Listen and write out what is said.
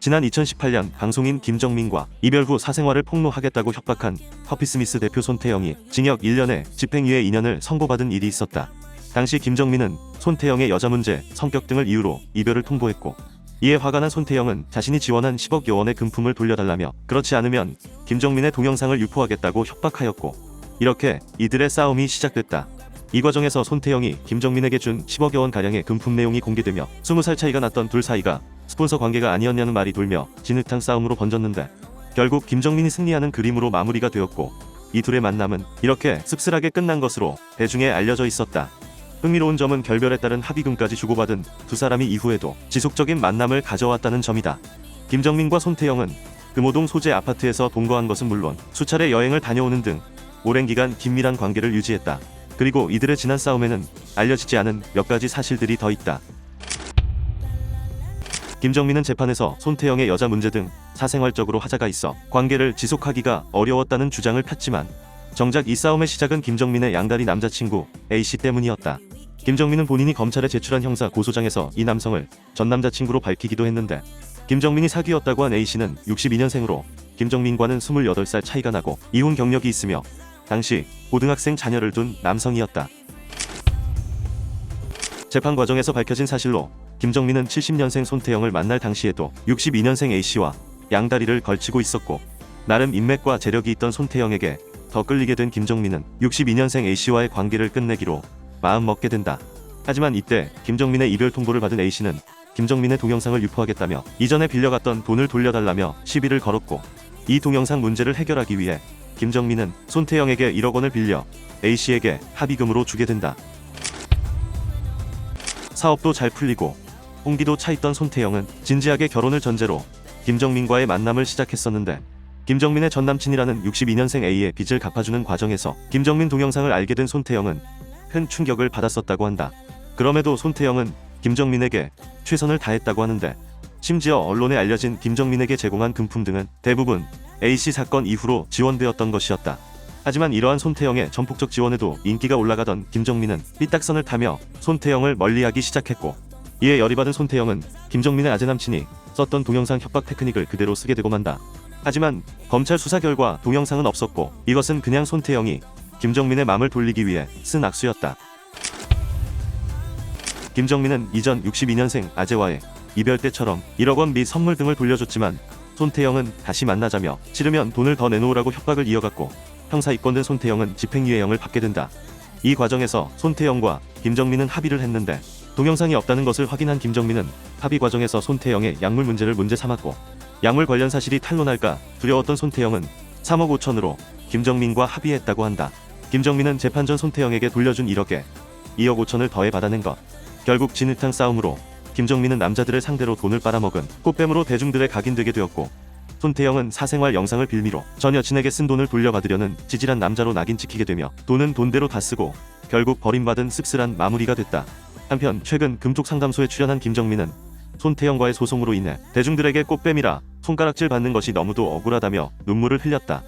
지난 2018년 방송인 김정민과 이별 후 사생활을 폭로하겠다고 협박한 커피스미스 대표 손태영이 징역 1년에 집행유예 2년을 선고받은 일이 있었다. 당시 김정민은 손태영의 여자 문제, 성격 등을 이유로 이별을 통보했고, 이에 화가 난 손태영은 자신이 지원한 10억여 원의 금품을 돌려달라며 그렇지 않으면 김정민의 동영상을 유포하겠다고 협박하였고, 이렇게 이들의 싸움이 시작됐다. 이 과정에서 손태영이 김정민에게 준 10억여 원 가량의 금품 내용이 공개되며 20살 차이가 났던 둘 사이가 스폰서 관계가 아니었냐는 말이 돌며 진흙탕 싸움으로 번졌는데, 결국 김정민이 승리하는 그림으로 마무리가 되었고, 이 둘의 만남은 이렇게 씁쓸하게 끝난 것으로 대중에 알려져 있었다. 흥미로운 점은 결별에 따른 합의금까지 주고받은 두 사람이 이후에도 지속적인 만남을 가져왔다는 점이다. 김정민과 손태영은 금호동 소재 아파트에서 동거한 것은 물론 수차례 여행을 다녀오는 등 오랜 기간 긴밀한 관계를 유지했다. 그리고 이들의 지난 싸움에는 알려지지 않은 몇 가지 사실들이 더 있다. 김정민은 재판에서 손태영의 여자 문제 등 사생활적으로 하자가 있어 관계를 지속하기가 어려웠다는 주장을 폈지만, 정작 이 싸움의 시작은 김정민의 양다리 남자친구 A씨 때문이었다. 김정민은 본인이 검찰에 제출한 형사 고소장에서 이 남성을 전 남자친구로 밝히기도 했는데, 김정민이 사귀었다고 한 A씨는 62년생으로 김정민과는 28살 차이가 나고 이혼 경력이 있으며 당시 고등학생 자녀를 둔 남성이었다. 재판 과정에서 밝혀진 사실로 김정민은 70년생 손태영을 만날 당시에도 62년생 A씨와 양다리를 걸치고 있었고, 나름 인맥과 재력이 있던 손태영에게 더 끌리게 된 김정민은 62년생 A씨와의 관계를 끝내기로 마음먹게 된다. 하지만 이때 김정민의 이별 통보를 받은 A씨는 김정민의 동영상을 유포하겠다며 이전에 빌려갔던 돈을 돌려달라며 시비를 걸었고, 이 동영상 문제를 해결하기 위해 김정민은 손태영에게 1억 원을 빌려 A씨에게 합의금으로 주게 된다. 사업도 잘 풀리고 홍기도 차있던 손태영은 진지하게 결혼을 전제로 김정민과의 만남을 시작했었는데, 김정민의 전남친이라는 62년생 A의 빚을 갚아주는 과정에서 김정민 동영상을 알게 된 손태영은 큰 충격을 받았었다고 한다. 그럼에도 손태영은 김정민에게 최선을 다했다고 하는데, 심지어 언론에 알려진 김정민에게 제공한 금품 등은 대부분 A씨 사건 이후로 지원되었던 것이었다. 하지만 이러한 손태영의 전폭적 지원에도 인기가 올라가던 김정민은 삐딱선을 타며 손태영을 멀리하기 시작했고, 이에 열이 받은 손태영은 김정민의 아재 남친이 썼던 동영상 협박 테크닉을 그대로 쓰게 되고 만다. 하지만 검찰 수사 결과 동영상은 없었고, 이것은 그냥 손태영이 김정민의 마음을 돌리기 위해 쓴 악수였다. 김정민은 이전 62년생 아재와의 이별 때처럼 1억 원 및 선물 등을 돌려줬지만, 손태영은 다시 만나자며 싫으면 돈을 더 내놓으라고 협박을 이어갔고, 형사 입건된 손태영은 집행유예형을 받게 된다. 이 과정에서 손태영과 김정민은 합의를 했는데, 동영상이 없다는 것을 확인한 김정민은 합의 과정에서 손태영의 약물 문제를 문제 삼았고, 약물 관련 사실이 탄로날까 두려웠던 손태영은 3억 5천으로 김정민과 합의했다고 한다. 김정민은 재판 전 손태영에게 돌려준 1억에 2억 5천을 더해 받아낸 것. 결국 진흙탕 싸움으로 김정민은 남자들을 상대로 돈을 빨아먹은 꽃뱀으로 대중들의 각인되게 되었고, 손태영은 사생활 영상을 빌미로 전 여친에게 쓴 돈을 돌려받으려는 찌질한 남자로 낙인 찍히게 되며 돈은 돈대로 다 쓰고 결국 버림받은 씁쓸한 마무리가 됐다. 한편 최근 금쪽 상담소에 출연한 김정민은 손태영과의 소송으로 인해 대중들에게 꽃뱀이라 손가락질 받는 것이 너무도 억울하다며 눈물을 흘렸다.